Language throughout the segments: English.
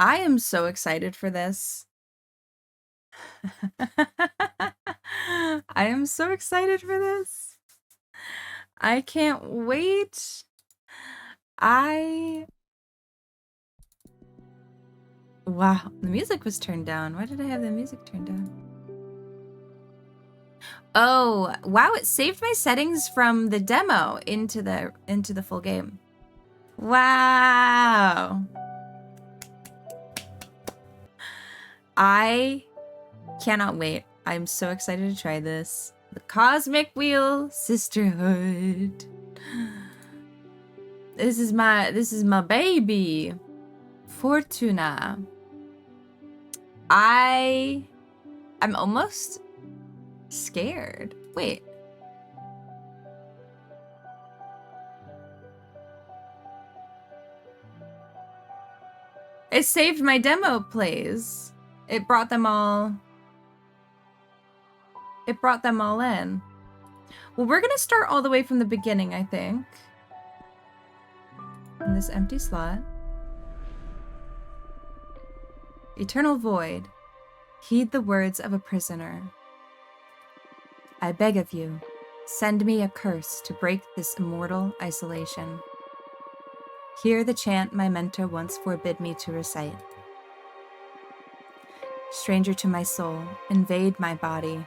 I am so excited for this. I am so excited for this. I can't wait. Wow, the music was turned down. Why did I have the music turned down? Oh, wow, it saved my settings from the demo into the full game. Wow. I cannot wait. I'm so excited to try this. The Cosmic Wheel Sisterhood. This is my baby. Fortuna. I'm almost scared. Wait. It saved my demo plays. It brought them all in. Well, we're gonna start all the way from the beginning, I think. In this empty slot. Eternal void. Heed the words of a prisoner. I beg of you, send me a curse to break this immortal isolation. Hear the chant my mentor once forbid me to recite. Stranger to my soul, invade my body.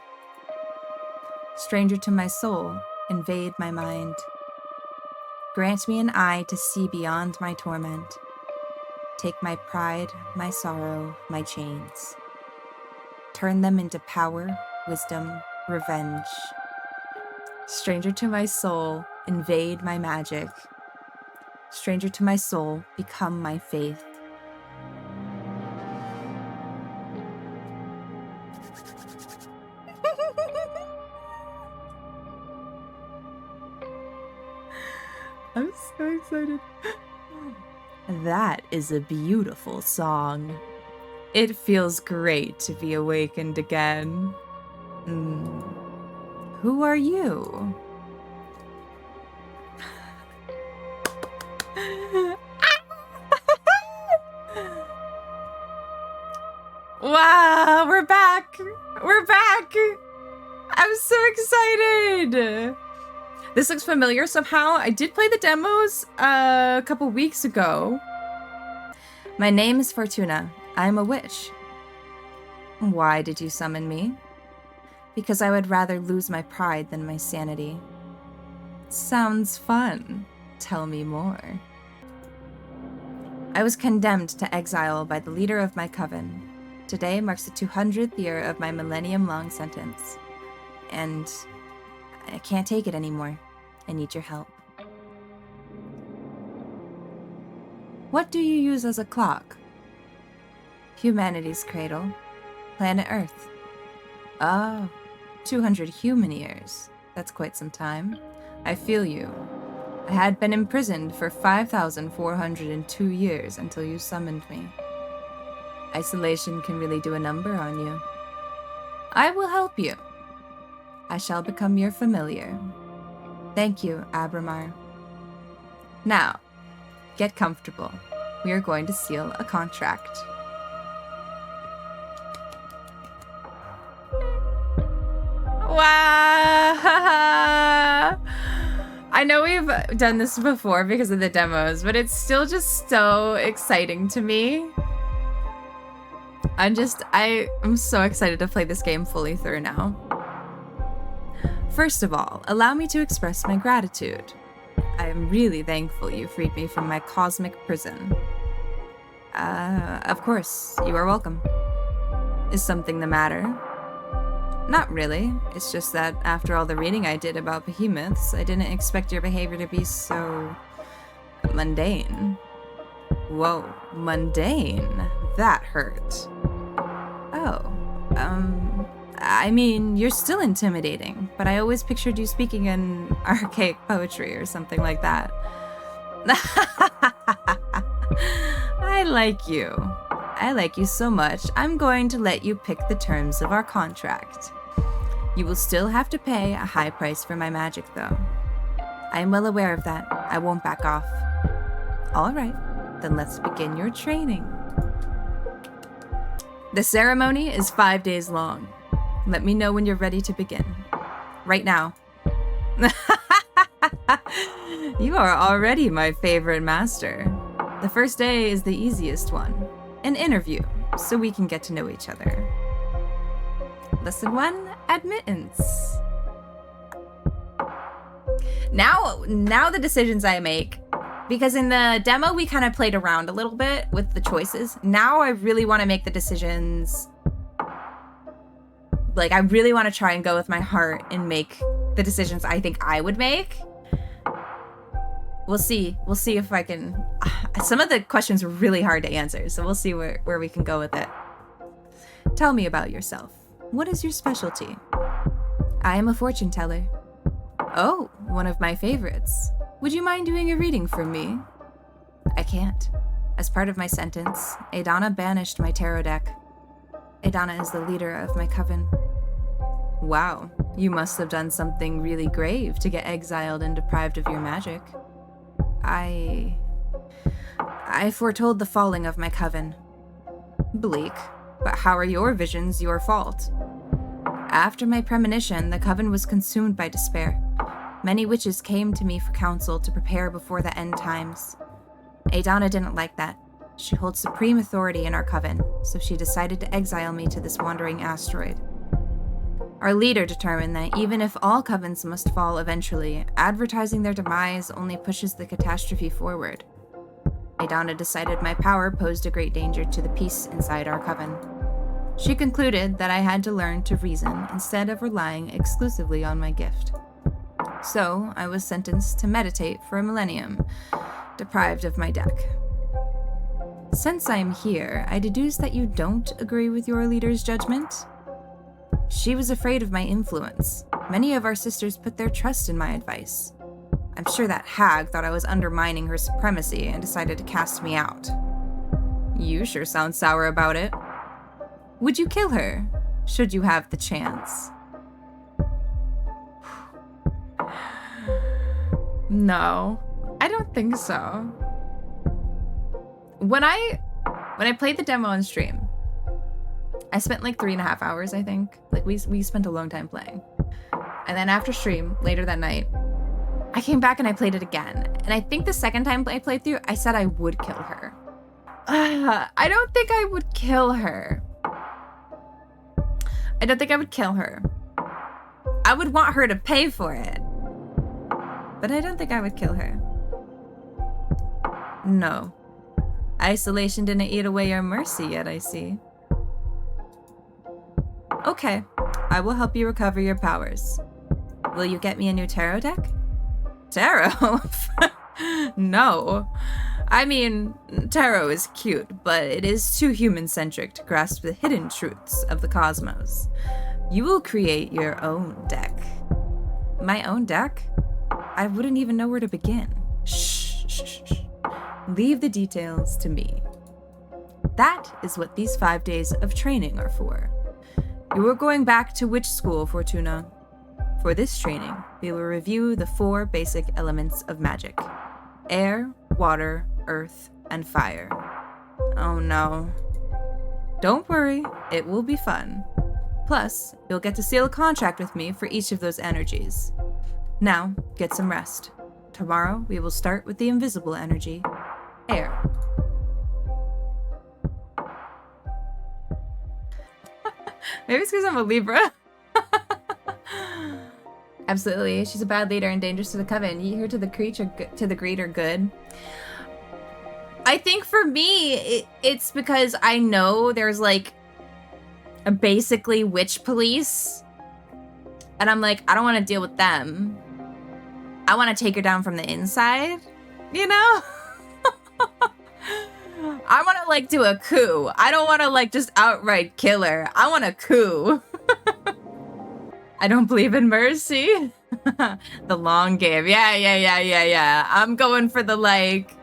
Stranger to my soul, invade my mind. Grant me an eye to see beyond my torment. Take my pride, my sorrow, my chains. Turn them into power, wisdom, revenge. Stranger to my soul, invade my magic. Stranger to my soul, become my faith. I'm so excited. That is a beautiful song. It feels great to be awakened again. Who are you? Wow, we're back! We're back! I'm so excited! This looks familiar somehow. I did play the demos a couple weeks ago. My name is Fortuna. I am a witch. Why did you summon me? Because I would rather lose my pride than my sanity. Sounds fun. Tell me more. I was condemned to exile by the leader of my coven. Today marks the 200th year of my millennium-long sentence. And I can't take it anymore. I need your help. What do you use as a clock? Humanity's cradle. Planet Earth. Oh, 200 human years. That's quite some time. I feel you. I had been imprisoned for 5,402 years until you summoned me. Isolation can really do a number on you. I will help you. I shall become your familiar. Thank you, Abramar. Now, get comfortable. We are going to seal a contract. Wow! I know we've done this before because of the demos, but it's still just so exciting to me. I'm so excited to play this game fully through now. First of all, allow me to express my gratitude. I am really thankful you freed me from my cosmic prison. Of course, you are welcome. Is something the matter? Not really. It's just that after all the reading I did about behemoths, I didn't expect your behavior to be so mundane. Whoa, mundane? That hurt. Oh, I mean, you're still intimidating, but I always pictured you speaking in archaic poetry or something like that. I like you. I like you so much, I'm going to let you pick the terms of our contract. You will still have to pay a high price for my magic, though. I am well aware of that. I won't back off. All right, then let's begin your training. The ceremony is 5 days long. Let me know when you're ready to begin. Right now. You are already my favorite master. The first day is the easiest one. An interview, so we can get to know each other. Lesson 1, admittance. Now the decisions I make, because in the demo we kind of played around a little bit with the choices. Now I really want to make the decisions, like I really want to try and go with my heart and make the decisions I think I would make. We'll see if I can. Some of the questions were really hard to answer, so we'll see where we can go with it. Tell me about yourself. What is your specialty? I am a fortune teller. Oh, one of my favorites. Would you mind doing a reading for me? I can't. As part of my sentence, Adana banished my tarot deck. Adana is the leader of my coven. Wow, you must have done something really grave to get exiled and deprived of your magic. I foretold the falling of my coven. Bleak, but how are your visions your fault? After my premonition, the coven was consumed by despair. Many witches came to me for counsel to prepare before the end times. Adana didn't like that. She holds supreme authority in our coven, so she decided to exile me to this wandering asteroid. Our leader determined that even if all covens must fall eventually, advertising their demise only pushes the catastrophe forward. Adana decided my power posed a great danger to the peace inside our coven. She concluded that I had to learn to reason instead of relying exclusively on my gift. So, I was sentenced to meditate for a millennium, deprived of my deck. Since I'm here, I deduce that you don't agree with your leader's judgment? She was afraid of my influence. Many of our sisters put their trust in my advice. I'm sure that hag thought I was undermining her supremacy and decided to cast me out. You sure sound sour about it. Would you kill her, should you have the chance? No, I don't think so. When I played the demo on stream, I spent like 3.5 hours, I think. Like we spent a long time playing. And then after stream, later that night, I came back and I played it again. And I think the second time I played through, I said I would kill her. I don't think I would kill her. I don't think I would kill her. I would want her to pay for it. But I don't think I would kill her. No. Isolation didn't eat away your mercy yet, I see. Okay, I will help you recover your powers. Will you get me a new tarot deck? Tarot? No. I mean, tarot is cute, but it is too human-centric to grasp the hidden truths of the cosmos. You will create your own deck. My own deck? I wouldn't even know where to begin. Shh, shh, shh, shh. Leave the details to me. That is what these 5 days of training are for. You are going back to which school, Fortuna? For this training, we will review the 4 basic elements of magic. Air, water, earth, and fire. Oh no. Don't worry, it will be fun. Plus, you'll get to seal a contract with me for each of those energies. Now, get some rest. Tomorrow, we will start with the invisible energy, air. Maybe it's because I'm a Libra. Absolutely, she's a bad leader and dangerous to the coven. You hear to the greed or good. I think for me, it's because I know there's like a basically witch police, and I'm like, I don't want to deal with them. I want to take her down from the inside, you know? I want to like do a coup. I don't want to like just outright kill her. I want a coup. I don't believe in mercy. The long game. Yeah. I'm going for the like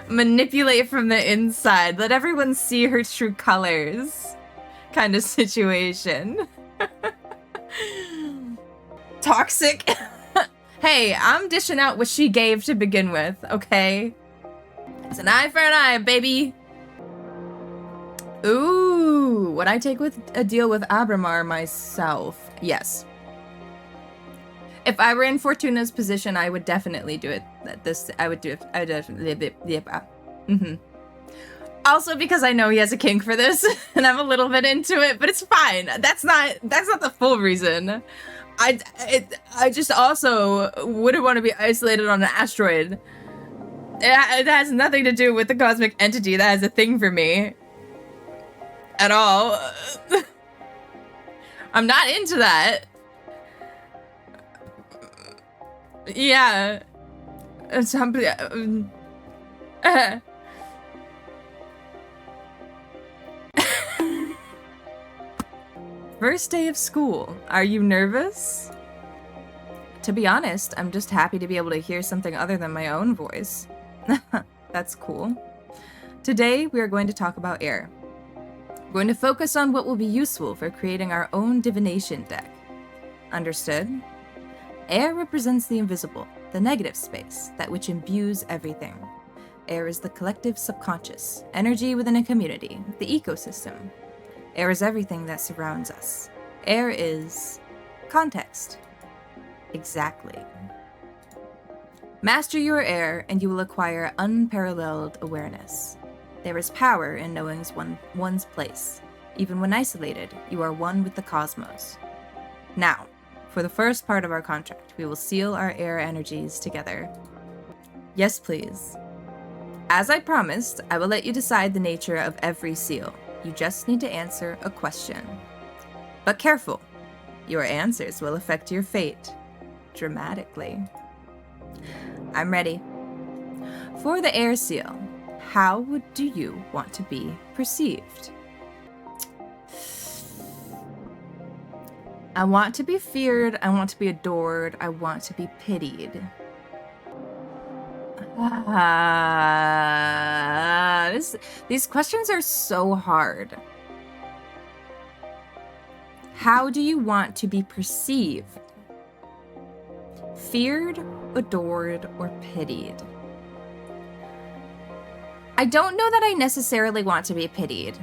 manipulate from the inside. Let everyone see her true colors kind of situation. Toxic. Hey, I'm dishing out what she gave to begin with, okay? It's an eye for an eye, baby. Ooh. Ooh, would I take a deal with Abramar myself? Yes. If I were in Fortuna's position, I would definitely do it. I would definitely. Mm-hmm. Also because I know he has a kink for this, and I'm a little bit into it, but it's fine. That's not the full reason. I just also wouldn't want to be isolated on an asteroid. It has nothing to do with the cosmic entity that has a thing for me. At all. I'm not into that. Yeah. First day of school. Are you nervous? To be honest, I'm just happy to be able to hear something other than my own voice. That's cool. Today, we are going to talk about air. We're going to focus on what will be useful for creating our own divination deck. Understood? Air represents the invisible, the negative space, that which imbues everything. Air is the collective subconscious, energy within a community, the ecosystem. Air is everything that surrounds us. Air is context. Exactly. Master your air, and you will acquire unparalleled awareness. There is power in knowing one's place. Even when isolated, you are one with the cosmos. Now, for the first part of our contract, we will seal our air energies together. Yes, please. As I promised, I will let you decide the nature of every seal. You just need to answer a question. But careful, your answers will affect your fate dramatically. I'm ready. For the air seal, how do you want to be perceived? I want to be feared, I want to be adored, I want to be pitied. These questions are so hard. How do you want to be perceived? Feared, adored, or pitied? I don't know that I necessarily want to be pitied.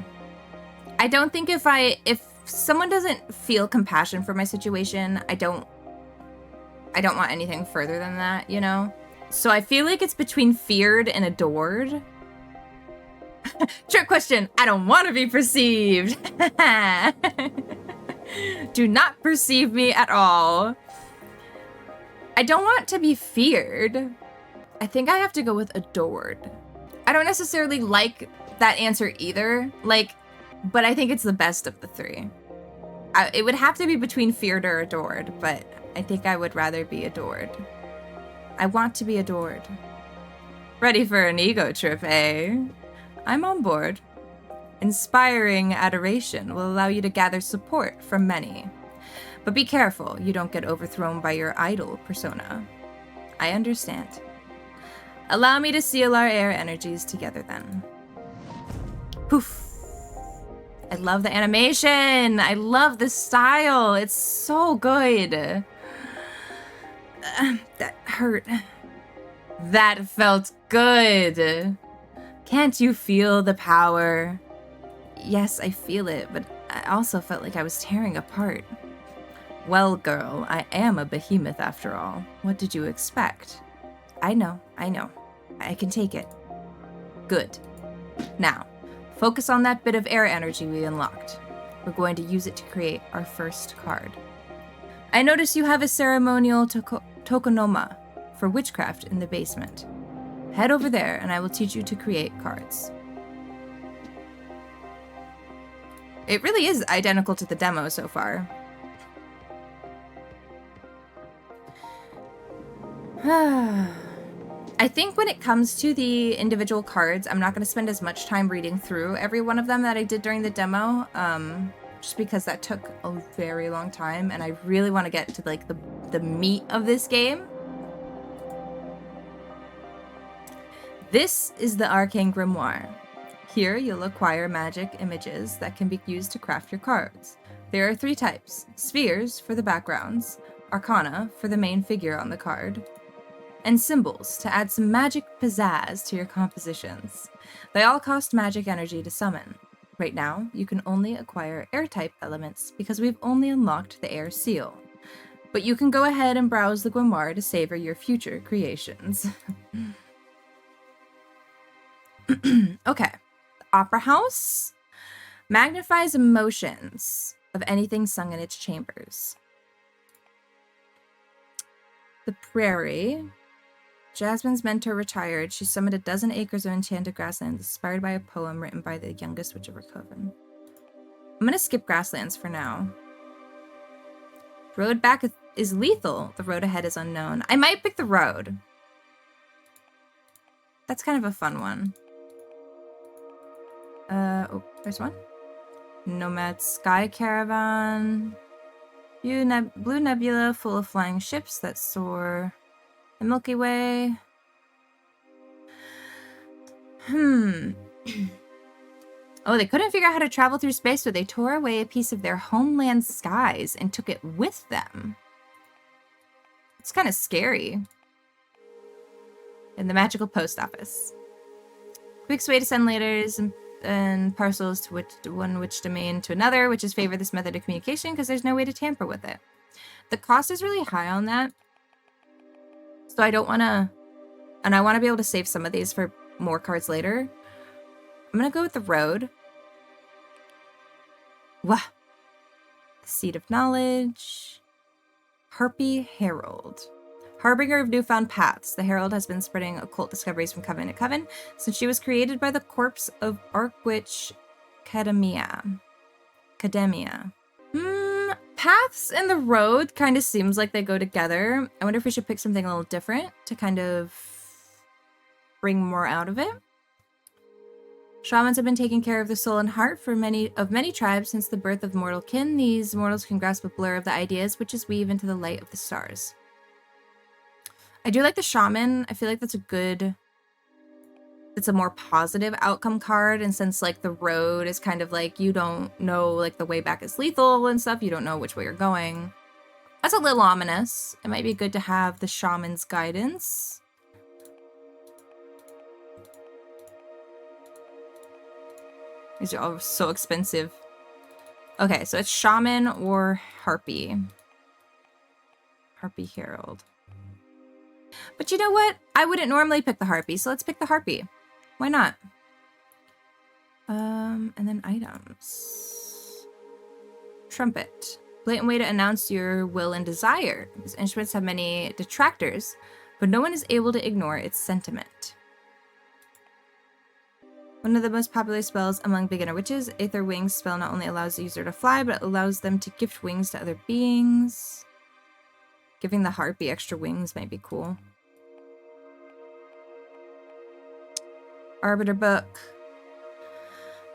I don't think if someone doesn't feel compassion for my situation, I don't want anything further than that, you know? So I feel like it's between feared and adored. Trick question. I don't want to be perceived. Do not perceive me at all. I don't want to be feared. I think I have to go with adored. I don't necessarily like that answer either, but I think it's the best of the three. It would have to be between feared or adored, but I think I would rather be adored. I want to be adored. Ready for an ego trip, eh? I'm on board. Inspiring adoration will allow you to gather support from many. But be careful you don't get overthrown by your idol persona. I understand. Allow me to seal our air energies together then. Poof. I love the animation. I love the style. It's so good. That hurt. That felt good. Can't you feel the power? Yes, I feel it, but I also felt like I was tearing apart. Well, girl, I am a behemoth after all. What did you expect? I know. I can take it. Good. Now, focus on that bit of air energy we unlocked. We're going to use it to create our first card. I notice you have a ceremonial tokonoma for witchcraft in the basement. Head over there and I will teach you to create cards. It really is identical to the demo so far. I think when it comes to the individual cards, I'm not going to spend as much time reading through every one of them that I did during the demo, just because that took a very long time, and I really want to get to the meat of this game. This is the Arcane Grimoire. Here you'll acquire magic images that can be used to craft your cards. There are 3 types: spheres for the backgrounds, arcana for the main figure on the card, and symbols to add some magic pizzazz to your compositions. They all cost magic energy to summon. Right now, you can only acquire air-type elements because we've only unlocked the air seal. But you can go ahead and browse the grimoire to savor your future creations. Okay. The Opera House magnifies emotions of anything sung in its chambers. The Prairie. Jasmine's mentor retired. She summoned a dozen acres of enchanted grasslands inspired by a poem written by the youngest witch of her coven. I'm gonna skip grasslands for now. Road back is lethal. The road ahead is unknown. I might pick the road. That's kind of a fun one. Oh, there's one. Nomad Sky Caravan. Blue nebula full of flying ships that soar the Milky Way. Oh, they couldn't figure out how to travel through space, so they tore away a piece of their homeland skies and took it with them. It's kind of scary. In the magical post office. Quickest way to send letters and parcels to one witch domain to another, which is favor this method of communication because there's no way to tamper with it. The cost is really high on that. So I don't want to... And I want to be able to save some of these for more cards later. I'm going to go with the road. Wah! The Seed of Knowledge. Harpy Herald. Harbinger of newfound paths. The Herald has been spreading occult discoveries from coven to coven since she was created by the corpse of Archwitch Cademia. Paths and the road kind of seems like they go together. I wonder if we should pick something a little different to kind of bring more out of it. Shamans have been taking care of the soul and heart for many tribes since the birth of mortal kin. These mortals can grasp a blur of the ideas witches weave into the light of the stars. I do like the shaman. I feel like that's a more positive outcome card. And since like the road is kind of like, you don't know, like the way back is lethal and stuff. You don't know which way you're going. That's a little ominous. It might be good to have the shaman's guidance. These are all so expensive. Okay, so it's shaman or harpy. Harpy Herald. But you know what? I wouldn't normally pick the harpy, so let's pick the harpy. Why not? And then items. Trumpet. Blatant way to announce your will and desire. These instruments have many detractors, but no one is able to ignore its sentiment. One of the most popular spells among beginner witches, Aether Wings spell not only allows the user to fly, but allows them to gift wings to other beings. Giving the harpy extra wings might be cool. Arbiter book.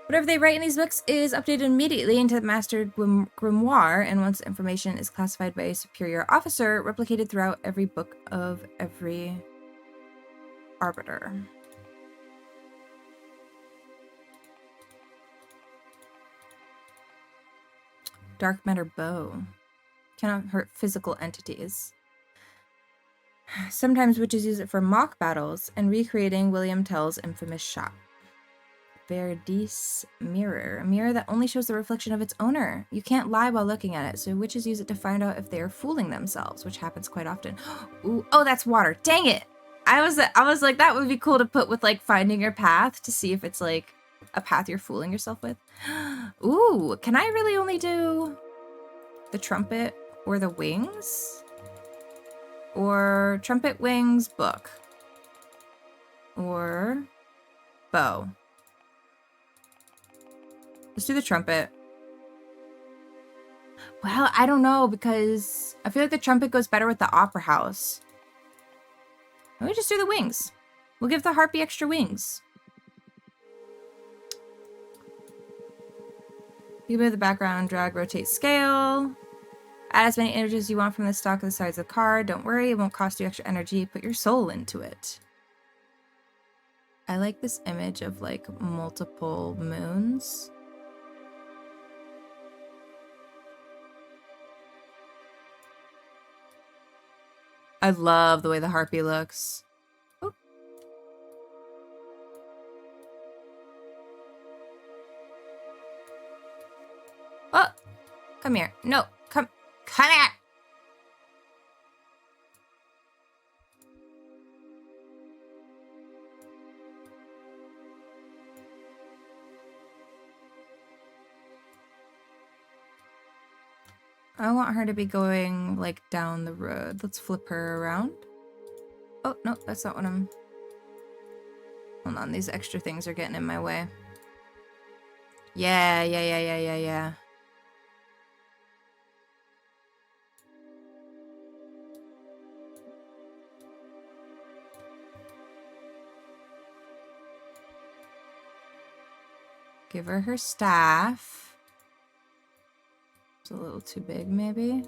Whatever they write in these books is updated immediately into the mastered grimoire, and once information is classified by a superior officer, replicated throughout every book of every arbiter. Dark matter bow. Cannot hurt physical entities. Sometimes witches use it for mock battles and recreating William Tell's infamous shot. VODs mirror. A mirror that only shows the reflection of its owner. You can't lie while looking at it, so witches use it to find out if they are fooling themselves, which happens quite often. Ooh, oh, that's water. Dang it! I was like, that would be cool to put with like finding your path to see if it's like a path you're fooling yourself with. Ooh, can I really only do the trumpet or the wings? Or trumpet, wings, book? Or bow? Let's do the trumpet. Well, I don't know, because I feel like the trumpet goes better with the opera house. Let me just do the wings. We'll give the harpy extra wings. You move the background, drag, rotate, scale. Add as many energies as you want from the stock of the sides of the card. Don't worry, it won't cost you extra energy. Put your soul into it. I like this image of like multiple moons. I love the way the harpy looks. Oh. Come here. No, come here. I want her to be going, like, down the road. Let's flip her around. Oh, no, that's not what I'm... Hold on, these extra things are getting in my way. Yeah. Give her her staff. It's a little too big, maybe.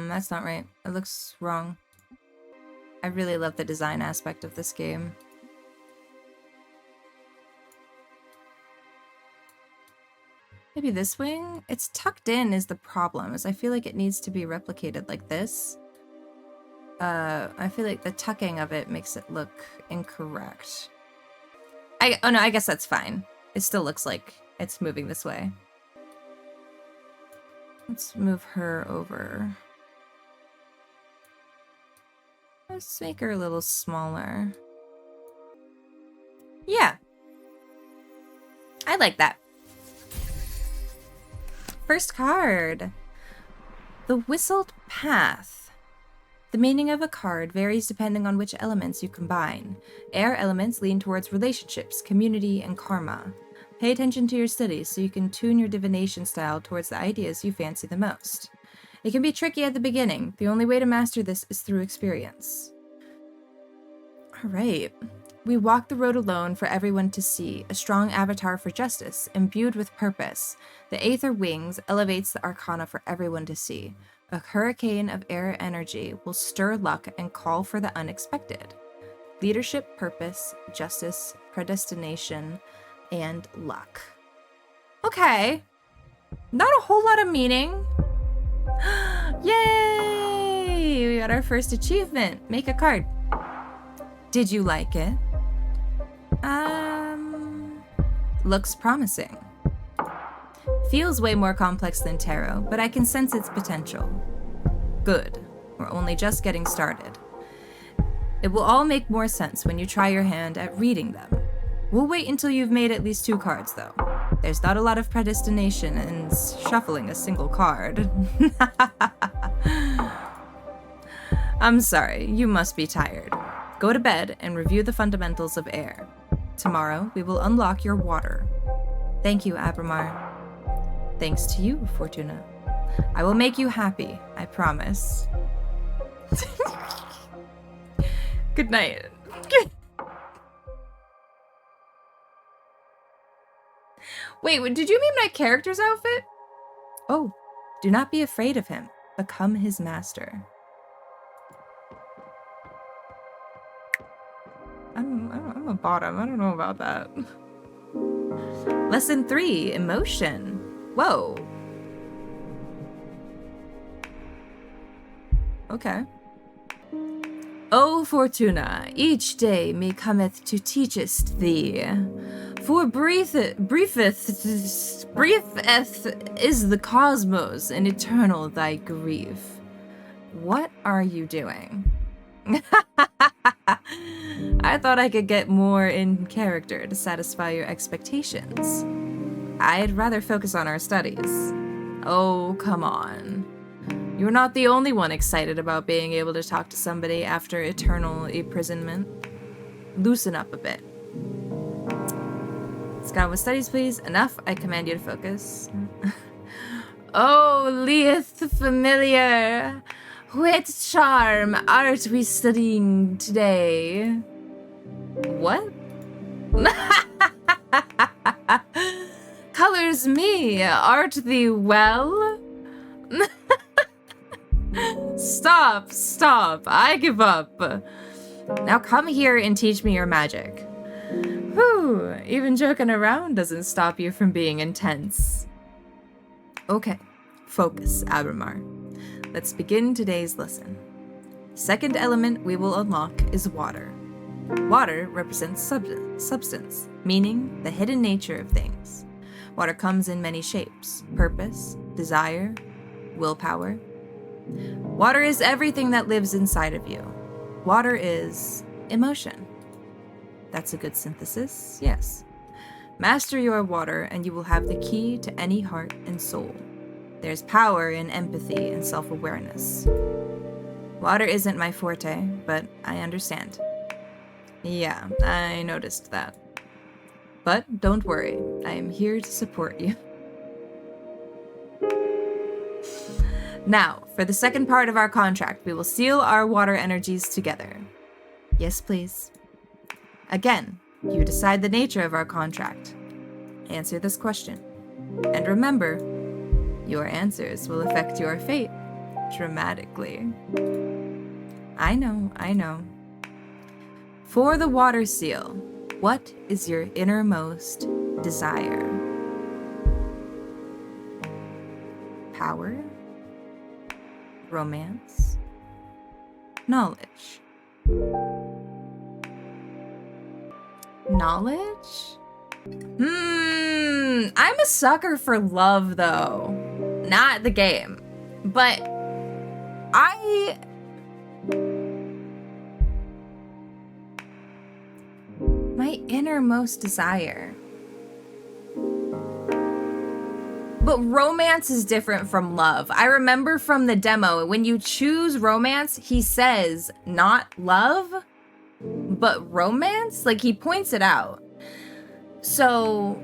That's not right. It looks wrong. I really love the design aspect of this game. Maybe this wing? It's tucked in is the problem, is I feel like it needs to be replicated like this. I feel like the tucking of it makes it look incorrect. Oh no, I guess that's fine. It still looks like it's moving this way. Let's move her over. Let's make her a little smaller. Yeah. I like that. First card. The Whistled Path. The meaning of a card varies depending on which elements you combine. Air elements lean towards relationships, community, and karma. Pay attention to your studies so you can tune your divination style towards the ideas you fancy the most. It can be tricky at the beginning. The only way to master this is through experience. Alright. We walk the road alone for everyone to see, a strong avatar for justice, imbued with purpose. The Aether Wings elevates the arcana for everyone to see. A hurricane of air energy will stir luck and call for the unexpected. Leadership, purpose, justice, predestination, and luck. Okay. Not a whole lot of meaning. Yay! We got our first achievement. Make a card. Did you like it? Looks promising. Feels way more complex than tarot, but I can sense its potential. Good. We're only just getting started. It will all make more sense when you try your hand at reading them. We'll wait until you've made at least 2 cards, though. There's not a lot of predestination in shuffling a single card. I'm sorry, you must be tired. Go to bed and review the fundamentals of air. Tomorrow, we will unlock your water. Thank you, Abramar. Thanks to you, Fortuna. I will make you happy, I promise. Good night. Wait, did you mean my character's outfit? Oh, do not be afraid of him. Become his master. I'm a bottom. I don't know about that. Lesson 3, emotion. Whoa. Okay. O Fortuna, each day me cometh to teachest thee. For briefeth is the cosmos, and eternal thy grief. What are you doing? I thought I could get more in character to satisfy your expectations. I'd rather focus on our studies. Oh, come on. You're not the only one excited about being able to talk to somebody after eternal imprisonment. Loosen up a bit. Scott with studies, please. Enough. I command you to focus. Oh, lieth familiar. What charm art we studying today? What? Colors me. Art thee well? Stop. I give up. Now come here and teach me your magic. Whew, even joking around doesn't stop you from being intense. Okay, focus, Abramar. Let's begin today's lesson. Second element we will unlock is water. Water represents substance, meaning the hidden nature of things. Water comes in many shapes: purpose, desire, willpower. Water is everything that lives inside of you. Water is emotion. That's a good synthesis, yes. Master your water and you will have the key to any heart and soul. There's power in empathy and self-awareness. Water isn't my forte, but I understand. Yeah, I noticed that. But don't worry, I am here to support you. Now, for the second part of our contract, we will seal our water energies together. Yes, please. Again, you decide the nature of our contract. Answer this question. And remember, your answers will affect your fate dramatically. I know. For the water seal, what is your innermost desire? Power? Romance? Knowledge? Knowledge? I'm a sucker for love, though. Not the game. But my innermost desire. But romance is different from love. I remember from the demo, when you choose romance, he says not love, but romance. Like, he points it out. So,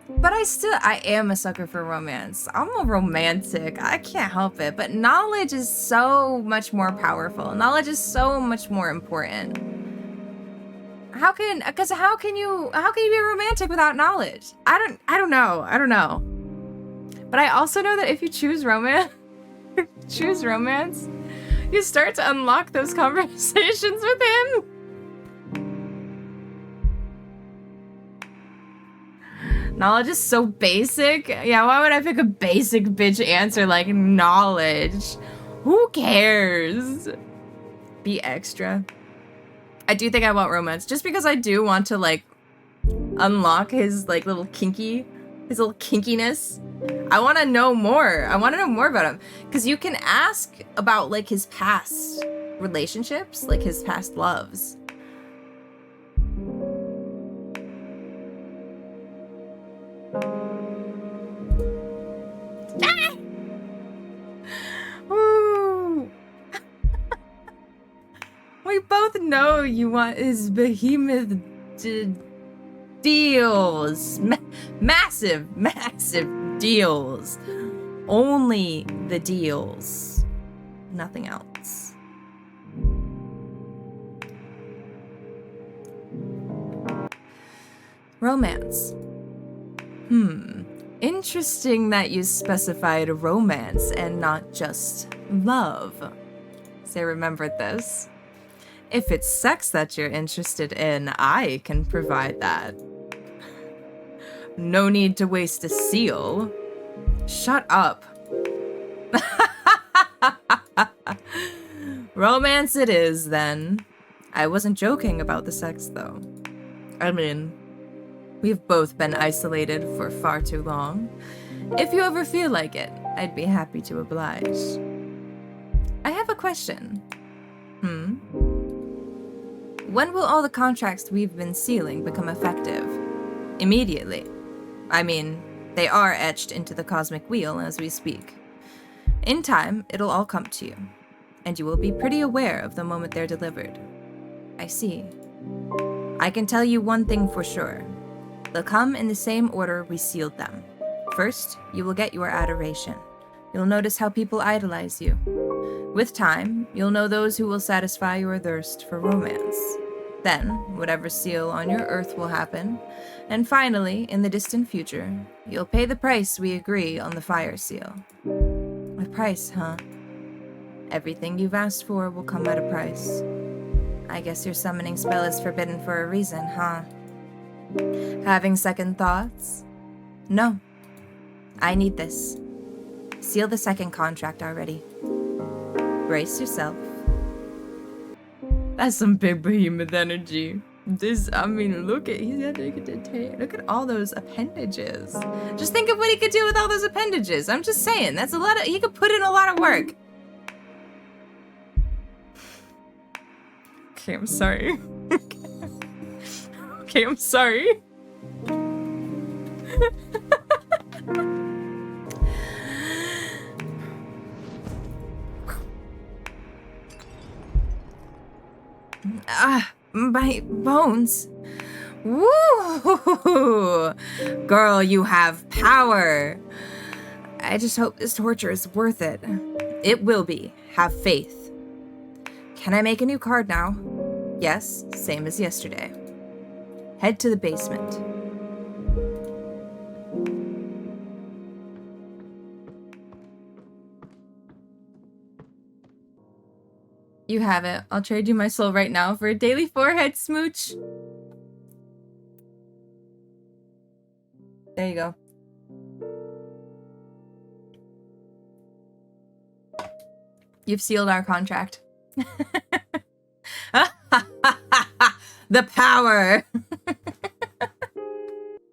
but I am a sucker for romance. I'm a romantic. I can't help it. But knowledge is so much more powerful. Knowledge is so much more important. How can you be romantic without knowledge? I don't know. But I also know that if you choose romance, you start to unlock those conversations with him. Knowledge is so basic. Yeah, why would I pick a basic bitch answer like knowledge? Who cares? Be extra. I do think I want romance, just because I do want to, like, unlock his, like, little kinkiness. I want to know more. I want to know more about him. Because you can ask about, like, his past relationships, like his past loves. We both know you want his behemoth deals. Massive deals. Only the deals. Nothing else. Romance. Interesting that you specified romance and not just love. Say, remembered this. If it's sex that you're interested in, I can provide that. No need to waste a seal. Shut up. Romance it is, then. I wasn't joking about the sex, though. I mean, we've both been isolated for far too long. If you ever feel like it, I'd be happy to oblige. I have a question. When will all the contracts we've been sealing become effective? Immediately. I mean, they are etched into the cosmic wheel as we speak. In time, it'll all come to you, and you will be pretty aware of the moment they're delivered. I see. I can tell you one thing for sure. They'll come in the same order we sealed them. First, you will get your adoration. You'll notice how people idolize you. With time, you'll know those who will satisfy your thirst for romance. Then, whatever seal on your earth will happen. And finally, in the distant future, you'll pay the price we agree on the fire seal. A price, huh? Everything you've asked for will come at a price. I guess your summoning spell is forbidden for a reason, huh? Having second thoughts? No. I need this. Seal the second contract already. Brace yourself. That's some big behemoth energy. I mean, look at all those appendages. Just think of what he could do with all those appendages. I'm just saying, that's a lot of, he could put in a lot of work. Okay, I'm sorry. Okay, I'm sorry. My bones. Woo! Girl, you have power. I just hope this torture is worth it. It will be. Have faith. Can I make a new card now? Yes, same as yesterday. Head to the basement. You have it. I'll trade you my soul right now for a daily forehead smooch. There you go. You've sealed our contract. The power.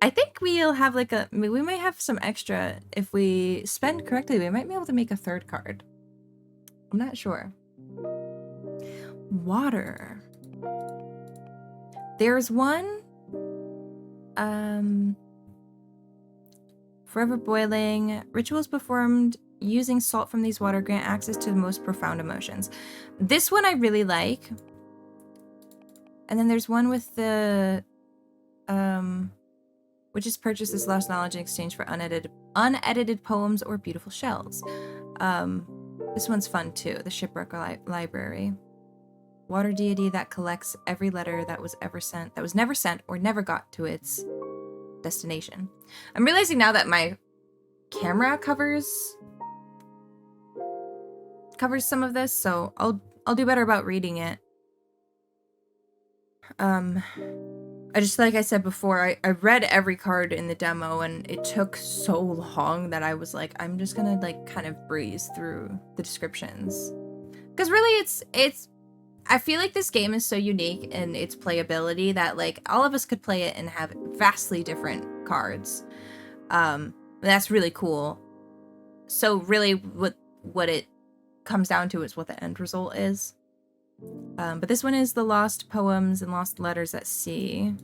I think we'll have like we might have some extra. If we spend correctly, we might be able to make a third card. I'm not sure. Water. There's one. Forever boiling. Rituals performed using salt from these water grant access to the most profound emotions. This one I really like. And then there's one with the which is purchase this lost knowledge in exchange for unedited poems or beautiful shells. This one's fun too. The Shipwreck Library. Water deity that collects every letter that was never sent or never got to its destination. I'm realizing now that my camera covers some of this, so I'll do better about reading it. I just, like I said before, I read every card in the demo and it took so long that I was like, I'm just gonna like kind of breeze through the descriptions. Because really it's I feel like this game is so unique in its playability that like all of us could play it and have vastly different cards. That's really cool. So really what it comes down to is what the end result is. But this one is the Lost Poems and Lost Letters at Sea.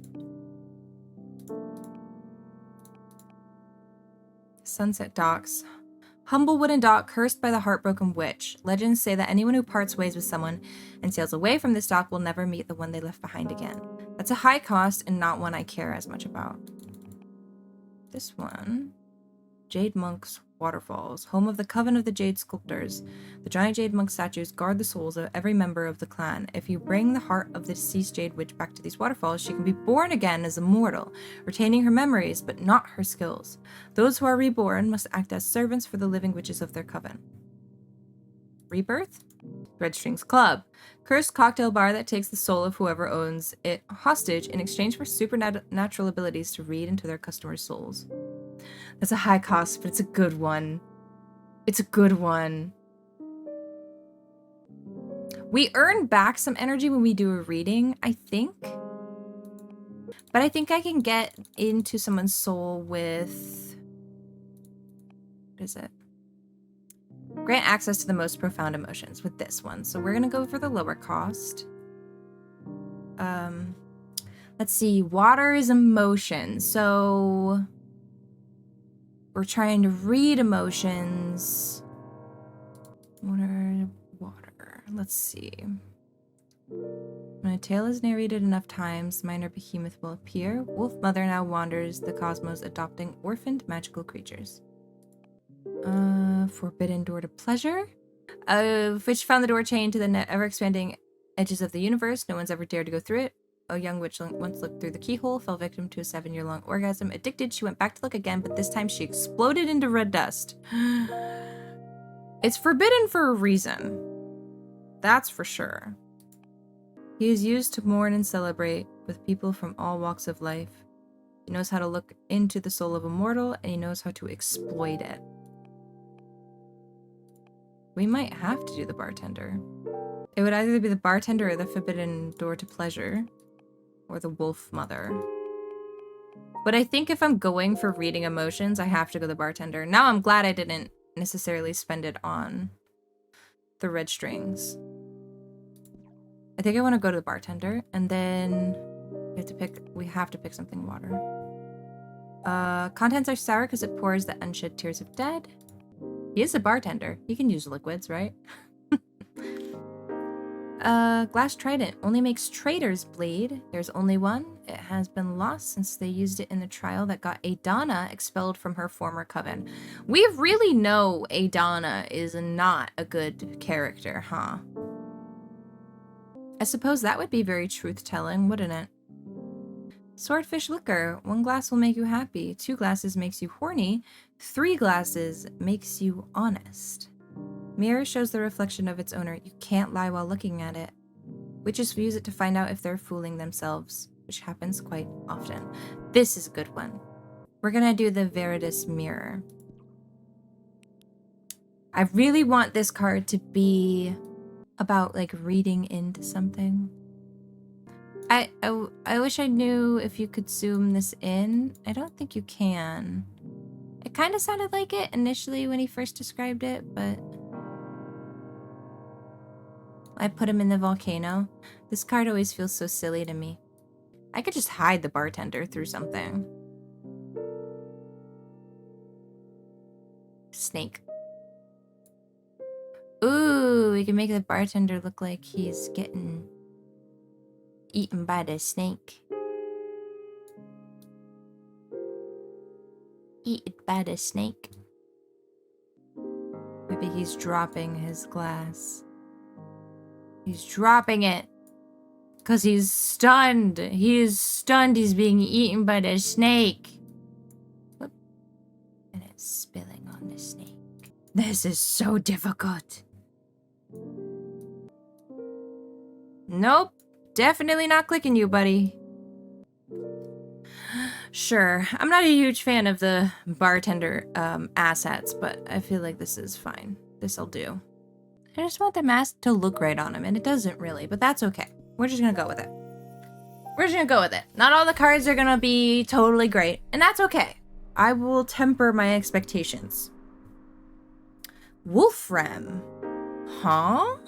Sunset Docks. Humble wooden dock cursed by the heartbroken witch. Legends say that anyone who parts ways with someone and sails away from this dock will never meet the one they left behind again. That's a high cost and not one I care as much about. This one. Jade Monk's Waterfalls, home of the Coven of the Jade Sculptors. The giant Jade Monk statues guard the souls of every member of the clan. If you bring the heart of the deceased Jade Witch back to these waterfalls, she can be born again as a mortal, retaining her memories, but not her skills. Those who are reborn must act as servants for the living witches of their coven. Rebirth? Red Strings Club. Cursed cocktail bar that takes the soul of whoever owns it hostage in exchange for supernatural abilities to read into their customers' souls. That's a high cost, but it's a good one. It's a good one. We earn back some energy when we do a reading, I think. But I think I can get into someone's soul with... What is it? Grant access to the most profound emotions with this one. So we're going to go for the lower cost. Let's see. Water is emotion. So... We're trying to read emotions. Water. Let's see. When a tale is narrated enough times, the minor behemoth will appear. Wolf Mother now wanders the cosmos, adopting orphaned magical creatures. Forbidden door to pleasure. Which found the door chained to the ever-expanding edges of the universe. No one's ever dared to go through it. A young witch once looked through the keyhole, fell victim to a 7-year-long orgasm. Addicted, she went back to look again, but this time she exploded into red dust. It's forbidden for a reason. That's for sure. He is used to mourn and celebrate with people from all walks of life. He knows how to look into the soul of a mortal, and he knows how to exploit it. We might have to do the bartender. It would either be the bartender or the forbidden door to pleasure, or the wolf mother. But I think if I'm going for reading emotions, I have to go the bartender. Now I'm glad I didn't necessarily spend it on the red strings. I think I want to go to the bartender, and then we have to pick something water. Contents are sour because it pours the unshed tears of dead. He is a bartender. He can use liquids, right? Glass trident only makes traitors bleed. There's only one. It has been lost since they used it in the trial that got Adana expelled from her former coven. We really know Adana is not a good character, huh? I suppose that would be very truth-telling, wouldn't it? Swordfish liquor. 1 glass will make you happy. 2 glasses makes you horny. 3 glasses makes you honest. Mirror shows the reflection of its owner. You can't lie while looking at it. Witches use it to find out if they're fooling themselves, which happens quite often. This is a good one. We're gonna do the Veritas mirror. I really want this card to be about like reading into something. I wish I knew if you could zoom this in. I don't think you can. It kind of sounded like it initially when he first described it, but I put him in the volcano. This card always feels so silly to me. I could just hide the bartender through something. Snake. Ooh, we can make the bartender look like he's getting eaten by the snake. Eaten by the snake. Maybe he's dropping his glass. He's dropping it. Because he's stunned. He is stunned. He's being eaten by the snake. Whoop. And it's spilling on the snake. This is so difficult. Nope. Definitely not clicking you, buddy. Sure. I'm not a huge fan of the bartender assets, but I feel like this is fine. This'll do. I just want the mask to look right on him, and it doesn't really, but that's okay. We're just gonna go with it. We're just gonna go with it. Not all the cards are gonna be totally great, and that's okay. I will temper my expectations. Wolfram. Huh?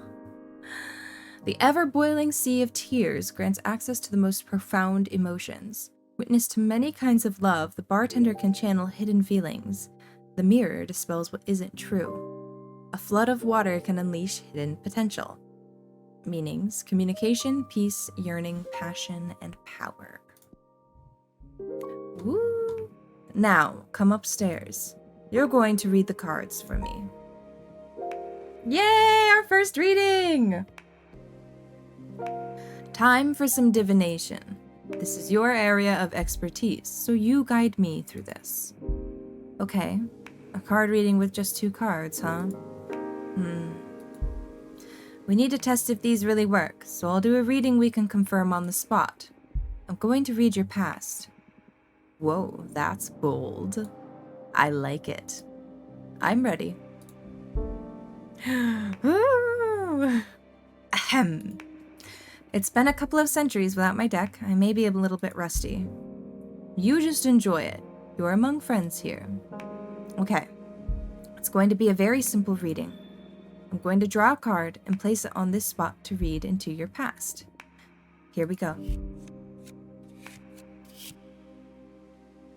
The ever-boiling sea of tears grants access to the most profound emotions. Witness to many kinds of love, the bartender can channel hidden feelings. The mirror dispels what isn't true. A flood of water can unleash hidden potential. Meanings: communication, peace, yearning, passion, and power. Woo! Now, come upstairs. You're going to read the cards for me. Yay! Our first reading! Time for some divination. This is your area of expertise, so you guide me through this. Okay, a card reading with just 2 cards, huh? We need to test if these really work, so I'll do a reading we can confirm on the spot. I'm going to read your past. Whoa, that's bold. I like it. I'm ready. Ahem. It's been a couple of centuries without my deck. I may be a little bit rusty. You just enjoy it. You're among friends here. Okay. It's going to be a very simple reading. I'm going to draw a card and place it on this spot to read into your past. Here we go.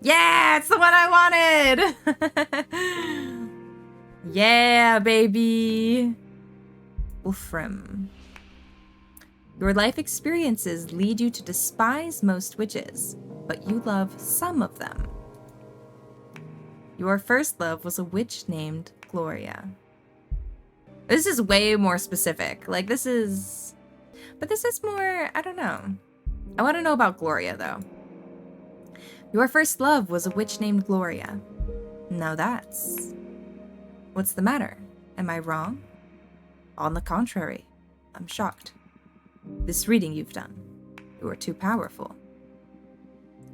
Yeah, it's the one I wanted! Yeah, baby! Wolfram. Your life experiences lead you to despise most witches, but you love some of them. Your first love was a witch named Gloria. This is way more specific. Like, this is... But this is more... I don't know. I want to know about Gloria, though. Your first love was a witch named Gloria. Now that's... What's the matter? Am I wrong? On the contrary, I'm shocked. This reading you've done. You are too powerful.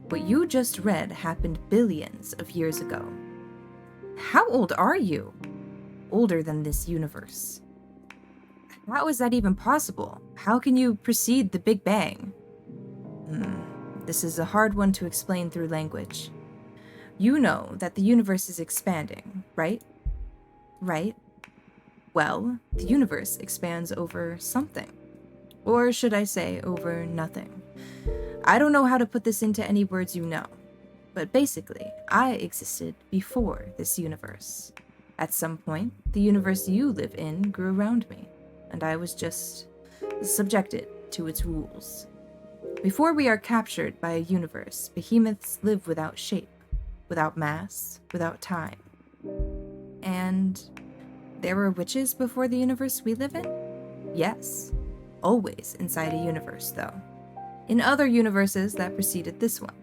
What you just read happened billions of years ago. How old are you? Older than this universe. How is that even possible? How can you precede the Big Bang? This is a hard one to explain through language. You know that the universe is expanding, right? Right? Well, the universe expands over something. Or should I say, over nothing. I don't know how to put this into any words you know, but basically, I existed before this universe. At some point, the universe you live in grew around me, and I was just subjected to its rules. Before we are captured by a universe, behemoths live without shape, without mass, without time. And there were witches before the universe we live in? Yes. Always inside a universe, though. In other universes that preceded this one.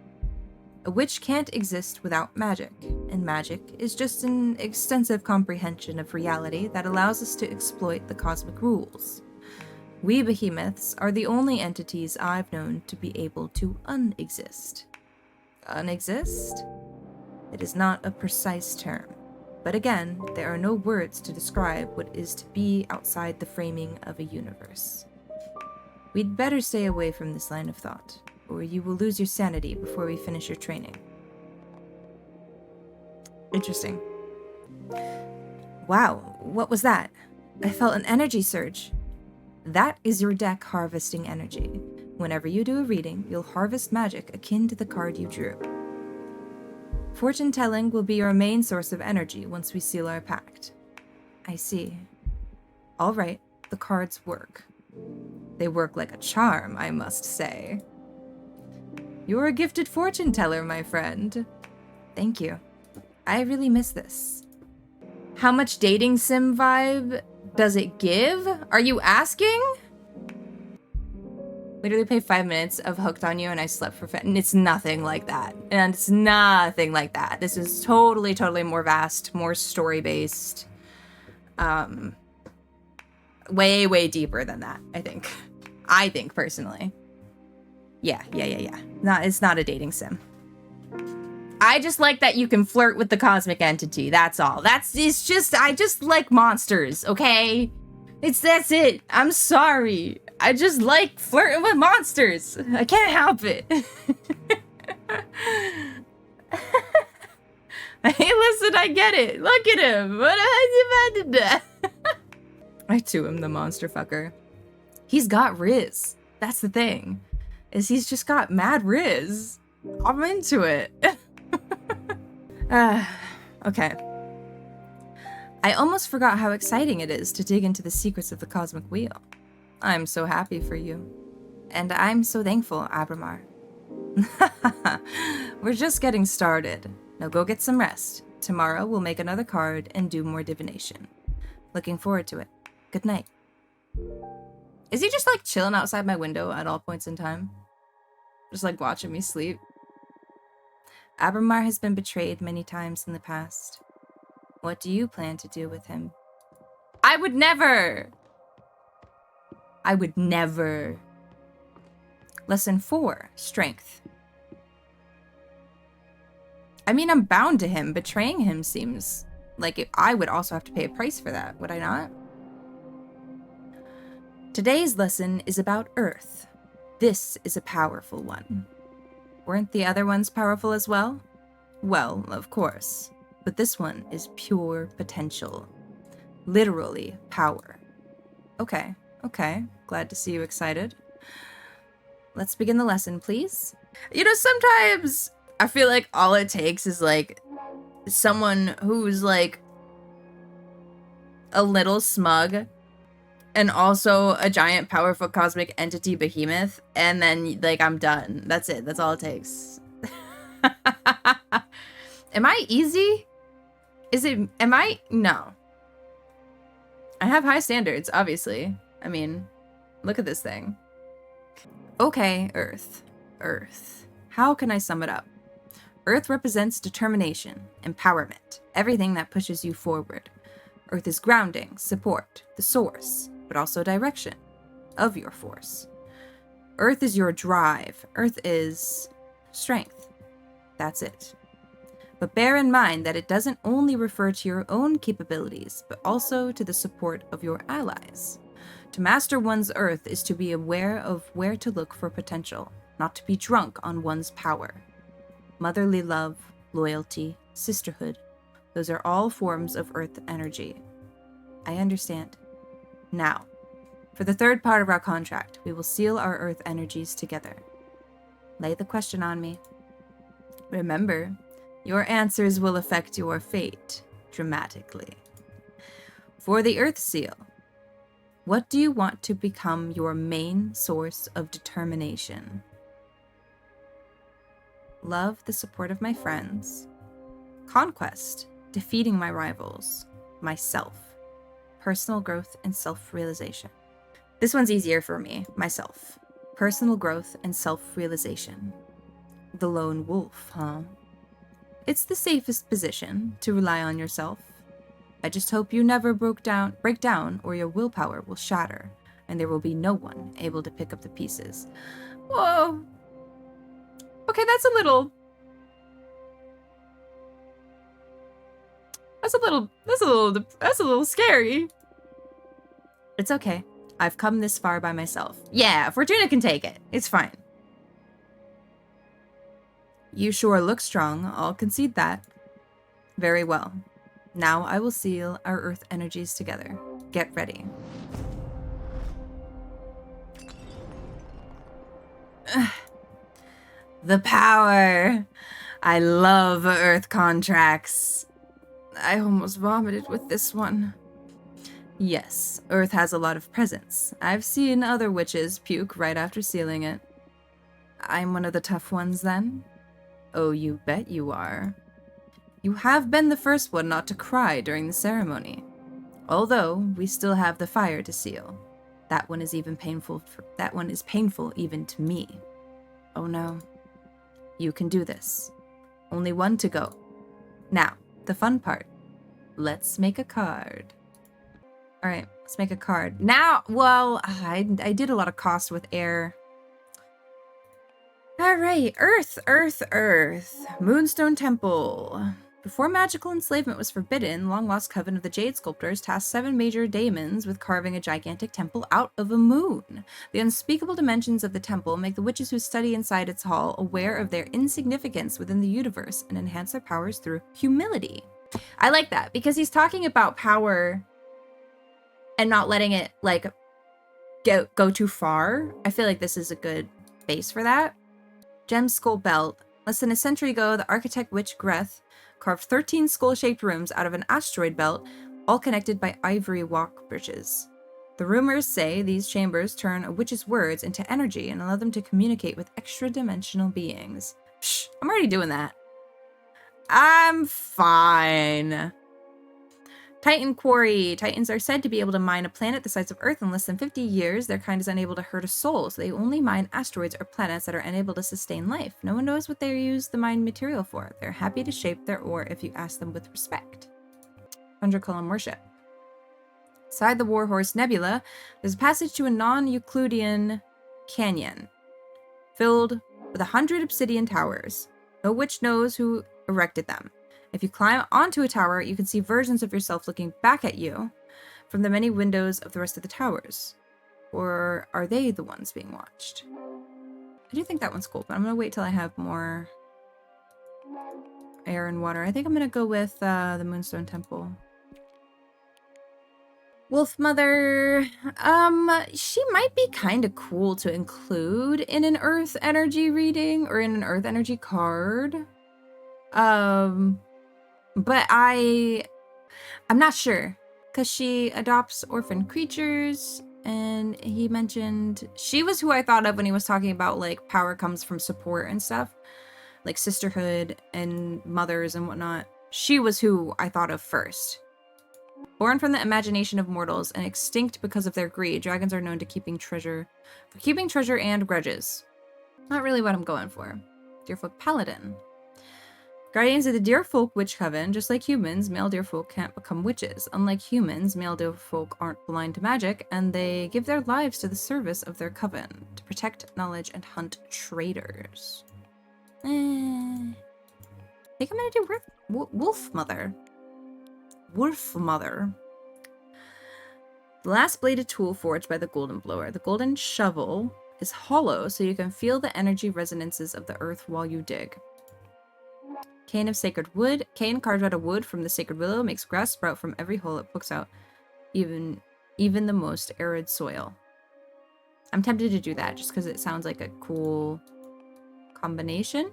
A witch can't exist without magic, and magic is just an extensive comprehension of reality that allows us to exploit the cosmic rules. We behemoths are the only entities I've known to be able to unexist. Unexist? It is not a precise term, but again, there are no words to describe what is to be outside the framing of a universe. We'd better stay away from this line of thought, or you will lose your sanity before we finish your training. Interesting. Wow, what was that? I felt an energy surge. That is your deck harvesting energy. Whenever you do a reading, you'll harvest magic akin to the card you drew. Fortune telling will be your main source of energy once we seal our pact. I see. All right, the cards work. They work like a charm, I must say. You're a gifted fortune teller, my friend. Thank you. I really miss this. How much dating sim vibe does it give? Are you asking? Literally played 5 minutes of Hooked on You and I slept for and it's nothing like that. And it's nothing like that. This is totally, totally more vast, more story-based. Way, way deeper than that, I think. I think, personally. Yeah. No, it's not a dating sim. I just like that you can flirt with the cosmic entity, that's all. I just like monsters, okay? That's it. I'm sorry. I just like flirting with monsters. I can't help it. Hey, listen, I get it. Look at him. I too am the monster fucker. He's got Riz. That's the thing. Is he's just got mad Riz. I'm into it. Okay. I almost forgot how exciting it is to dig into the secrets of the cosmic wheel. I'm so happy for you. And I'm so thankful, Abramar. We're just getting started. Now go get some rest. Tomorrow we'll make another card and do more divination. Looking forward to it. Good night. Is he just like chilling outside my window at all points in time? Just like watching me sleep? Abramar has been betrayed many times in the past. What do you plan to do with him? I would never! I would never. Lesson 4, Strength. I mean, I'm bound to him. Betraying him seems like I would also have to pay a price for that, would I not? Today's lesson is about Earth. This is a powerful one. Weren't the other ones powerful as well? Well, of course. But this one is pure potential. Literally power. Okay. Glad to see you excited. Let's begin the lesson, please. You know, sometimes I feel like all it takes is like someone who's like a little smug and also a giant powerful cosmic entity behemoth, and then like I'm done. That's it. That's all it takes. Am I easy? No. I have high standards, obviously. I mean, look at this thing. Okay, Earth. How can I sum it up? Earth represents determination, empowerment, everything that pushes you forward. Earth is grounding, support, the source, but also direction of your force. Earth is your drive. Earth is strength. That's it. But bear in mind that it doesn't only refer to your own capabilities, but also to the support of your allies. To master one's Earth is to be aware of where to look for potential, not to be drunk on one's power. Motherly love, loyalty, sisterhood, those are all forms of Earth energy. I understand. Now, for the third part of our contract, we will seal our Earth energies together. Lay the question on me. Remember, your answers will affect your fate dramatically. For the Earth Seal, what do you want to become your main source of determination? Love, the support of my friends. Conquest, defeating my rivals. Myself, personal growth and self-realization. This one's easier for me, myself. Personal growth and self-realization. The lone wolf, huh? It's the safest position to rely on yourself. I just hope you never break down, or your willpower will shatter, and there will be no one able to pick up the pieces. Whoa. Okay, that's a little scary. It's okay. I've come this far by myself. Yeah, Fortuna can take it. It's fine. You sure look strong, I'll concede that. Very well. Now I will seal our Earth energies together. Get ready. The power! I love Earth contracts. I almost vomited with this one. Yes, Earth has a lot of presence. I've seen other witches puke right after sealing it. I'm one of the tough ones then? Oh, you bet you are. You have been the first one not to cry during the ceremony. Although, we still have the fire to seal. That one is painful even to me. Oh no. You can do this. Only one to go. Now, the fun part. Let's make a card. Alright, let's make a card. Now, well, I did a lot of cost with air. Alright, Earth. Moonstone Temple. Before magical enslavement was forbidden, long-lost coven of the Jade Sculptors tasked 7 major daemons with carving a gigantic temple out of a moon. The unspeakable dimensions of the temple make the witches who study inside its hall aware of their insignificance within the universe and enhance their powers through humility. I like that, because he's talking about power and not letting it, like, go too far. I feel like this is a good base for that. Gem Skull Belt. Less than a century ago, the architect witch Greth carved 13 skull-shaped rooms out of an asteroid belt, all connected by ivory walk bridges. The rumors say these chambers turn a witch's words into energy and allow them to communicate with extra-dimensional beings. Psh, I'm already doing that. I'm fine. Titan Quarry. Titans are said to be able to mine a planet the size of Earth in less than 50 years. Their kind is unable to hurt a soul, so they only mine asteroids or planets that are unable to sustain life. No one knows what they use the mined material for. They're happy to shape their ore if you ask them with respect. 100-column worship. Beside the Warhorse Nebula, there's a passage to a non-Euclidean canyon, filled with 100 obsidian towers. No witch knows who erected them. If you climb onto a tower, you can see versions of yourself looking back at you from the many windows of the rest of the towers. Or are they the ones being watched? I do think that one's cool, but I'm going to wait till I have more air and water. I think I'm going to go with the Moonstone Temple. Wolf Mother. She might be kind of cool to include in an Earth energy reading or in an Earth energy card. But I'm not sure, because she adopts orphan creatures, and he mentioned she was who I thought of when he was talking about, like, power comes from support and stuff, like sisterhood and mothers and whatnot. She was who I thought of first. Born from the imagination of mortals and extinct because of their greed, dragons are known to keeping treasure and grudges. Not really what I'm going for. Deerfolk Paladin. Guardians of the Deerfolk Witch Coven, just like humans, male deerfolk can't become witches. Unlike humans, male deerfolk aren't blind to magic, and they give their lives to the service of their coven to protect knowledge and hunt traitors. I think I'm gonna do Wolf Mother. Wolf Mother. The last bladed tool forged by the Golden Blower. The golden shovel is hollow, so you can feel the energy resonances of the earth while you dig. Cane of sacred wood. Cane carved out of wood from the sacred willow makes grass sprout from every hole it pokes out, even the most arid soil. I'm tempted to do that just because it sounds like a cool combination.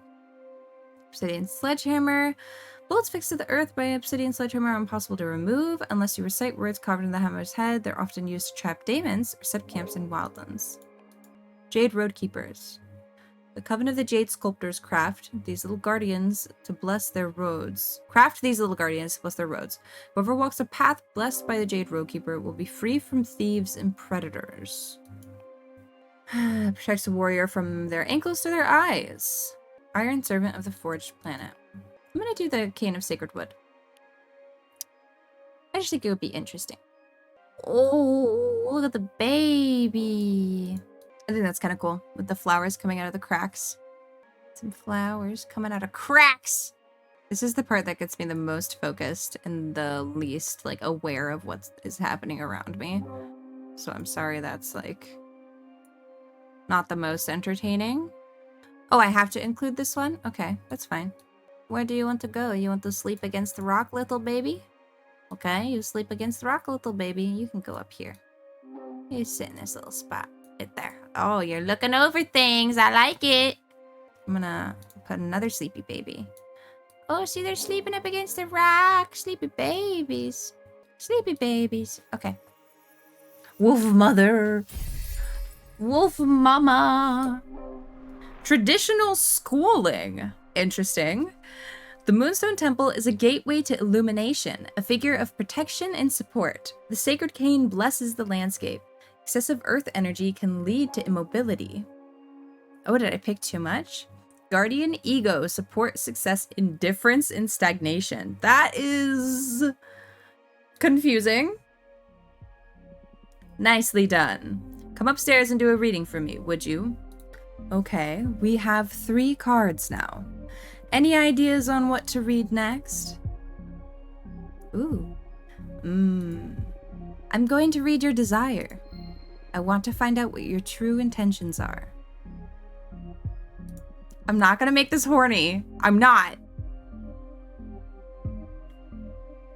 Obsidian sledgehammer. Bullets fixed to the earth by obsidian sledgehammer are impossible to remove unless you recite words carved in the hammer's head. They're often used to trap demons or set camps in wildlands. Jade Roadkeepers. The Coven of the Jade Sculptors craft these little guardians to bless their roads. Whoever walks a path blessed by the Jade Roadkeeper will be free from thieves and predators. Protects a warrior from their ankles to their eyes. Iron Servant of the Forged Planet. I'm gonna do the Cane of Sacred Wood. I just think it would be interesting. Oh, look at the baby. I think that's kind of cool, with the flowers coming out of the cracks. Some flowers coming out of cracks! This is the part that gets me the most focused and the least, like, aware of what is happening around me. So I'm sorry that's, like, not the most entertaining. Oh, I have to include this one? Okay, that's fine. Where do you want to go? You want to sleep against the rock, little baby? Okay, you sleep against the rock, little baby. You can go up here. You sit in this little spot. Right there. Oh, you're looking over things. I like it. I'm gonna put another sleepy baby. Oh, see, they're sleeping up against the rock. Sleepy babies. Sleepy babies. Okay. Wolf Mother. Wolf Mama. Traditional schooling. Interesting. The Moonstone Temple is a gateway to illumination, a figure of protection and support. The sacred cane blesses the landscape. Excessive earth energy can lead to immobility. Oh, did I pick too much? Guardian Ego, support success, indifference, and stagnation. That is confusing. Nicely done. Come upstairs and do a reading for me, would you? Okay, we have 3 cards now. Any ideas on what to read next? Ooh. I'm going to read your desire. I want to find out what your true intentions are. I'm not gonna make this horny. I'm not.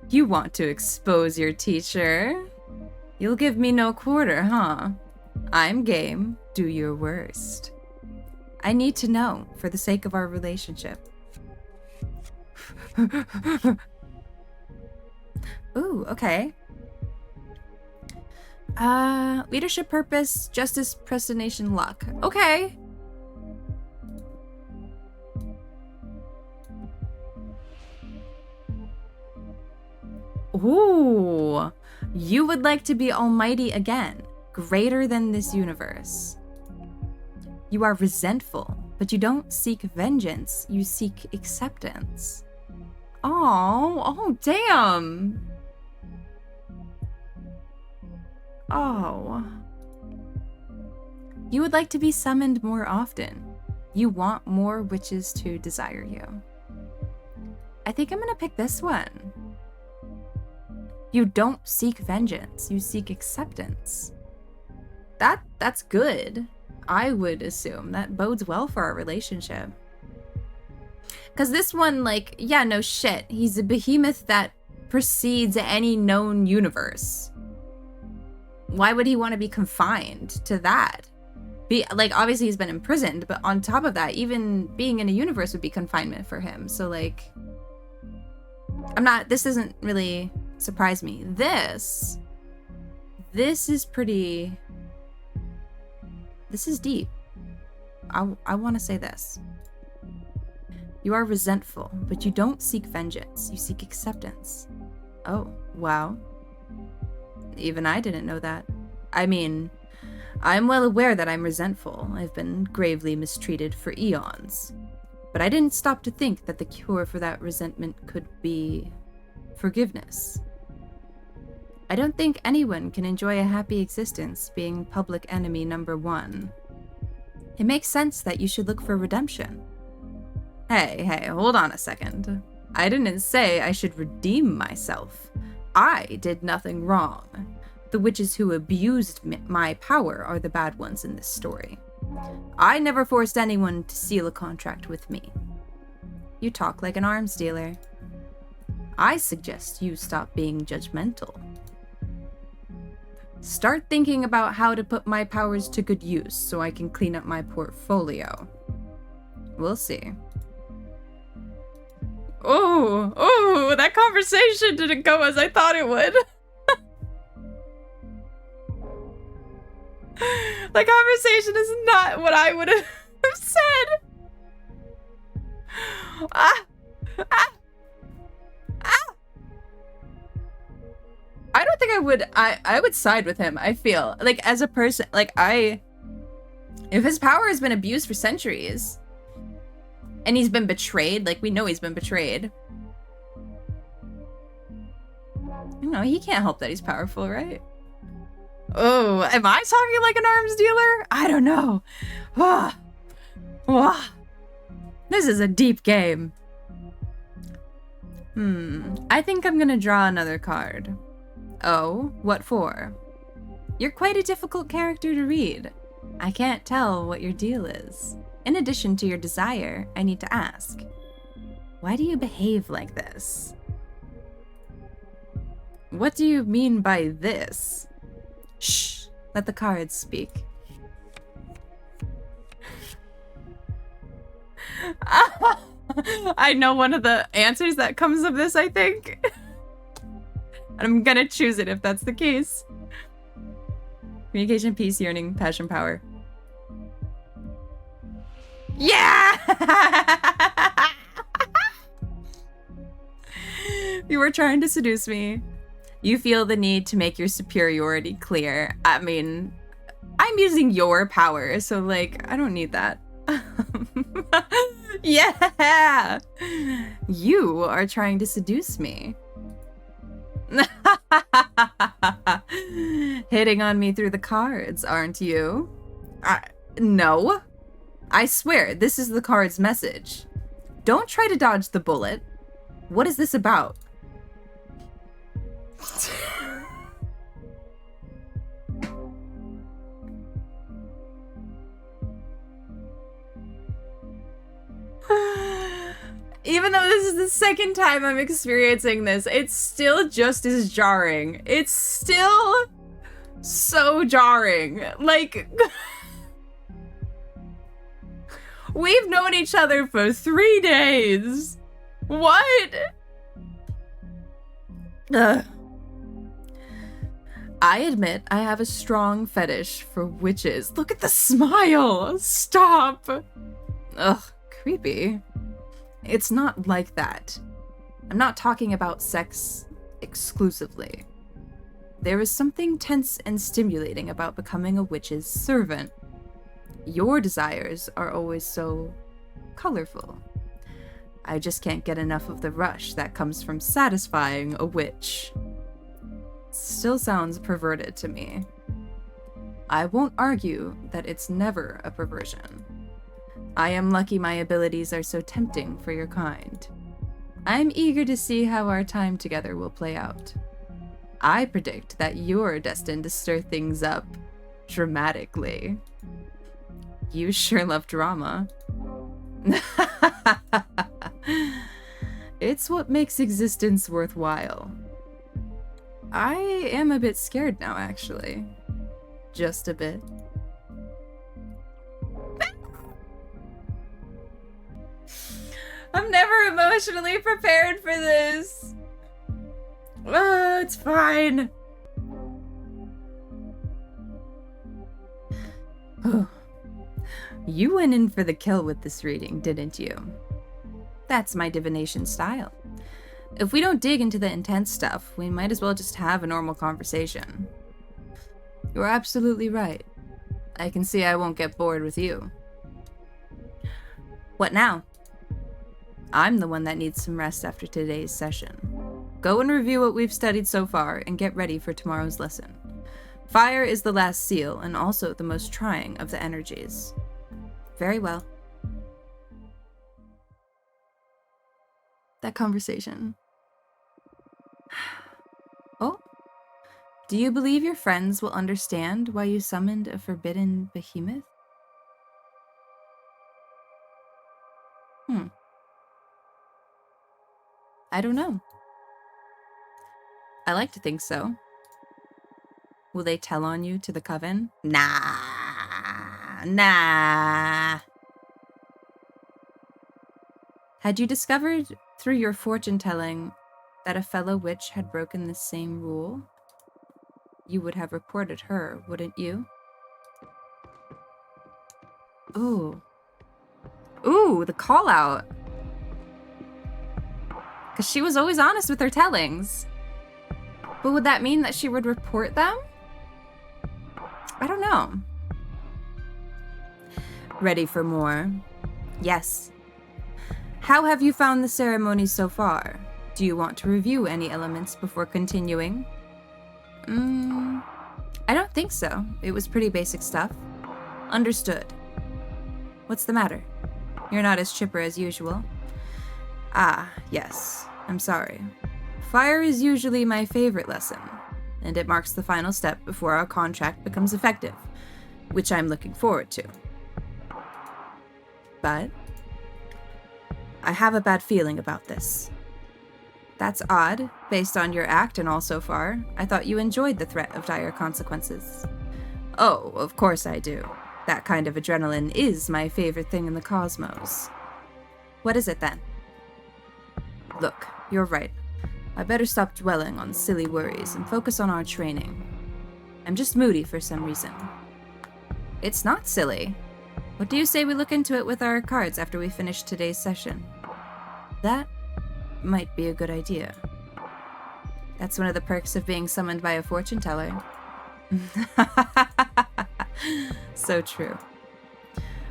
You want to expose your teacher? You'll give me no quarter, huh? I'm game. Do your worst. I need to know for the sake of our relationship. Ooh, okay. Leadership, purpose, justice, predestination, luck. Okay. Ooh. You would like to be almighty again, greater than this universe. You are resentful, but you don't seek vengeance. You seek acceptance. Oh, damn. Oh. You would like to be summoned more often. You want more witches to desire you. I think I'm gonna pick this one. You don't seek vengeance. You seek acceptance. That's good. I would assume that bodes well for our relationship. Because this one, like, yeah, no shit. He's a behemoth that precedes any known universe. Why would he want to be confined to that? Like, obviously he's been imprisoned, but on top of that, even being in a universe would be confinement for him. So, like, this doesn't really surprise me. This is pretty, this is deep. I want to say this. You are resentful, but you don't seek vengeance. You seek acceptance. Oh, wow. Even I didn't know that. I mean, I'm well aware that I'm resentful. I've been gravely mistreated for eons. But I didn't stop to think that the cure for that resentment could be forgiveness. I don't think anyone can enjoy a happy existence being public enemy number 1. It makes sense that you should look for redemption. Hey, hold on a second. I didn't say I should redeem myself. I did nothing wrong. The witches who abused my power are the bad ones in this story. I never forced anyone to seal a contract with me. You talk like an arms dealer. I suggest you stop being judgmental. Start thinking about how to put my powers to good use so I can clean up my portfolio. We'll see. Oh, that conversation didn't go as I thought it would. That conversation is not what I would have said. I don't think I would. I would side with him. I feel like as a person, like if his power has been abused for centuries and he's been betrayed, like we know he's been betrayed. You know, he can't help that he's powerful, right? Oh, am I talking like an arms dealer? I don't know. This is a deep game. I think I'm gonna draw another card. Oh, what for? You're quite a difficult character to read. I can't tell what your deal is. In addition to your desire, I need to ask, why do you behave like this? What do you mean by this? Shh, let the cards speak. I know one of the answers that comes of this, I think. I'm gonna choose it if that's the case. Communication, peace, yearning, passion, power. Yeah! You were trying to seduce me. You feel the need to make your superiority clear. I mean, I'm using your power, so like, I don't need that. Yeah! You are trying to seduce me. Hitting on me through the cards, aren't you? No. I swear, this is the card's message. Don't try to dodge the bullet. What is this about? Even though this is the second time I'm experiencing this, it's still just as jarring. It's still so jarring. Like, we've known each other for 3 days. What? Ugh. I admit I have a strong fetish for witches. Look at the smile. Stop. Ugh, creepy. It's not like that. I'm not talking about sex exclusively. There is something tense and stimulating about becoming a witch's servant. Your desires are always so colorful. I just can't get enough of the rush that comes from satisfying a witch. Still sounds perverted to me. I won't argue that it's never a perversion. I am lucky my abilities are so tempting for your kind. I'm eager to see how our time together will play out. I predict that you're destined to stir things up dramatically. You sure love drama. It's what makes existence worthwhile. I am a bit scared now, actually. Just a bit. I'm never emotionally prepared for this. Oh, it's fine. Oh. You went in for the kill with this reading, didn't you? That's my divination style. If we don't dig into the intense stuff, we might as well just have a normal conversation. You're absolutely right. I can see I won't get bored with you. What now? I'm the one that needs some rest after today's session. Go and review what we've studied so far and get ready for tomorrow's lesson. Fire is the last seal and also the most trying of the energies. Very well. That conversation. Oh? Do you believe your friends will understand why you summoned a forbidden behemoth? I don't know. I like to think so. Will they tell on you to the coven? Nah. Had you discovered through your fortune-telling that a fellow witch had broken the same rule, you would have reported her, wouldn't you? Ooh, the call-out. Because she was always honest with her tellings. But would that mean that she would report them? I don't know. Ready for more? Yes. How have you found the ceremony so far? Do you want to review any elements before continuing? I don't think so. It was pretty basic stuff. Understood. What's the matter? You're not as chipper as usual. Ah, yes. I'm sorry. Fire is usually my favorite lesson, and it marks the final step before our contract becomes effective, which I'm looking forward to. But I have a bad feeling about this. That's odd, based on your act and all so far. I thought you enjoyed the threat of dire consequences. Oh, of course I do. That kind of adrenaline is my favorite thing in the cosmos. What is it then? Look, you're right. I better stop dwelling on silly worries and focus on our training. I'm just moody for some reason. It's not silly. What do you say we look into it with our cards after we finish today's session? That might be a good idea. That's one of the perks of being summoned by a fortune teller. So true.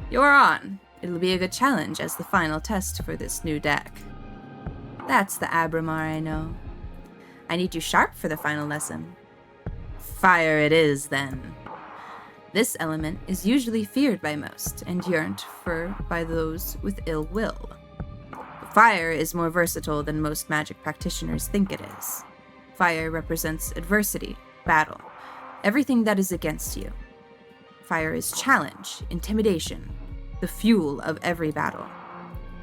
You're on. It'll be a good challenge as the final test for this new deck. That's the Abramar I know. I need you sharp for the final lesson. Fire it is, then. This element is usually feared by most and yearned for by those with ill will. Fire is more versatile than most magic practitioners think it is. Fire represents adversity, battle, everything that is against you. Fire is challenge, intimidation, the fuel of every battle.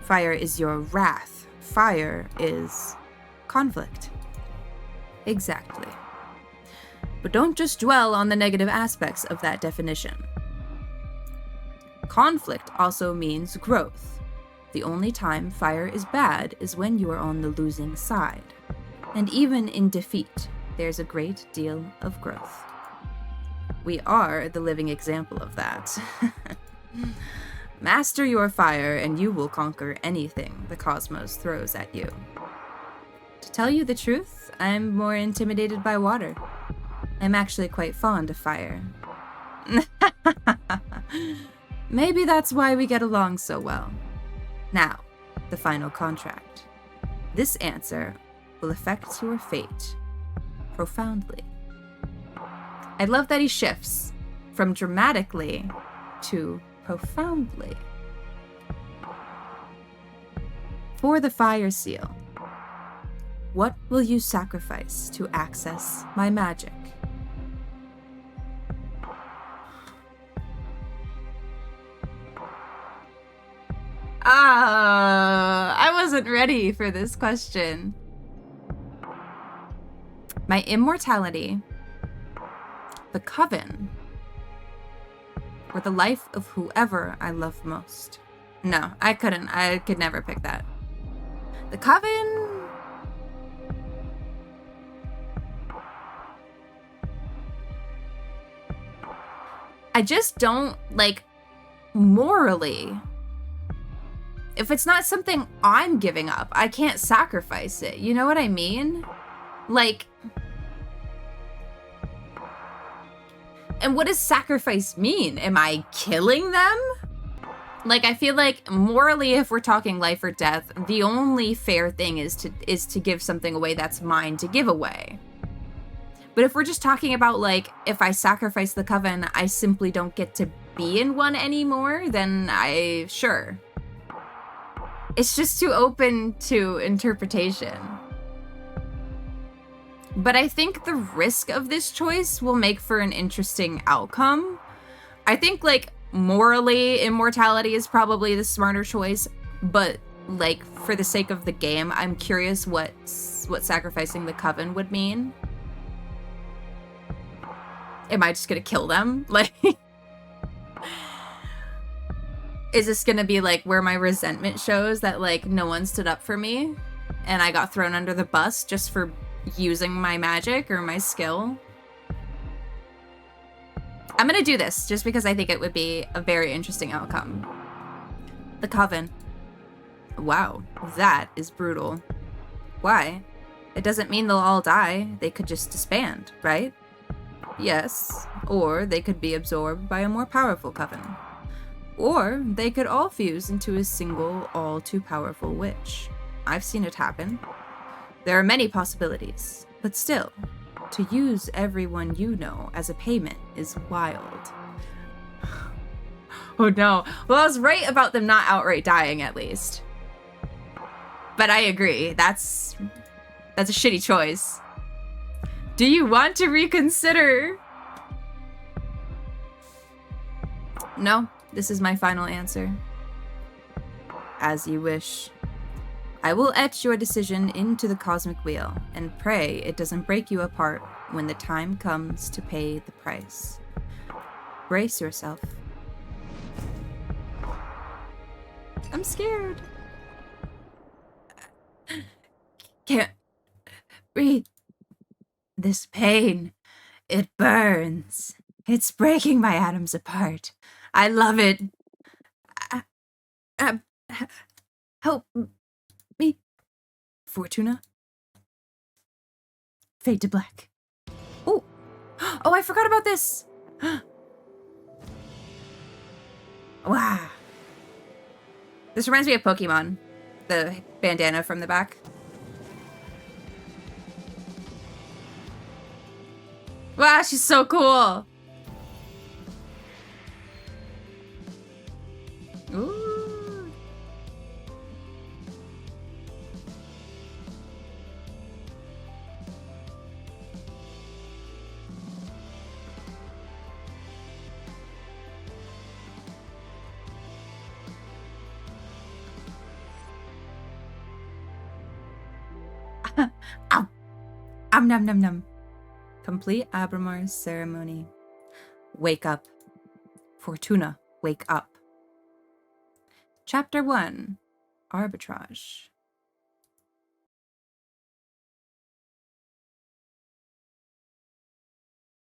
Fire is your wrath. Fire is conflict. Exactly. But don't just dwell on the negative aspects of that definition. Conflict also means growth. The only time fire is bad is when you are on the losing side. And even in defeat, there's a great deal of growth. We are the living example of that. Master your fire and you will conquer anything the cosmos throws at you. To tell you the truth, I'm more intimidated by water. I'm actually quite fond of fire. Maybe that's why we get along so well. Now, the final contract. This answer will affect your fate profoundly. I love that he shifts from dramatically to profoundly. For the fire seal, what will you sacrifice to access my magic? I wasn't ready for this question. My immortality, the coven, or the life of whoever I love most. No, I couldn't. I could never pick that. The coven. I just don't, like, morally. If it's not something I'm giving up, I can't sacrifice it. You know what I mean? Like, and what does sacrifice mean? Am I killing them? Like, I feel like morally, if we're talking life or death, the only fair thing is to give something away that's mine to give away. But if we're just talking about, like, if I sacrifice the coven, I simply don't get to be in one anymore, then sure. It's just too open to interpretation. But I think the risk of this choice will make for an interesting outcome. I think, like, morally, immortality is probably the smarter choice, but, like, for the sake of the game, I'm curious what sacrificing the coven would mean. Am I just gonna kill them? Like, is this gonna be, like, where my resentment shows that, like, no one stood up for me and I got thrown under the bus just for using my magic or my skill? I'm gonna do this just because I think it would be a very interesting outcome. The coven. Wow, that is brutal. Why? It doesn't mean they'll all die. They could just disband, right? Yes, or they could be absorbed by a more powerful coven. Or they could all fuse into a single, all-too-powerful witch. I've seen it happen. There are many possibilities, but still, to use everyone you know as a payment is wild. Oh no. Well, I was right about them not outright dying, at least. But I agree. That's a shitty choice. Do you want to reconsider? No, this is my final answer. As you wish. I will etch your decision into the cosmic wheel and pray it doesn't break you apart when the time comes to pay the price. Brace yourself. I'm scared. Can't breathe. This pain, it burns. It's breaking my atoms apart. I love it. Help me. Fortuna. Fade to black. Oh. Oh, I forgot about this. Wow. This reminds me of Pokemon. The bandana from the back. Wow, she's so cool. Ooh. Ow. Nom nom nom. Complete Abramar's ceremony. Wake up. Fortuna, wake up. Chapter 1. Arbitrage.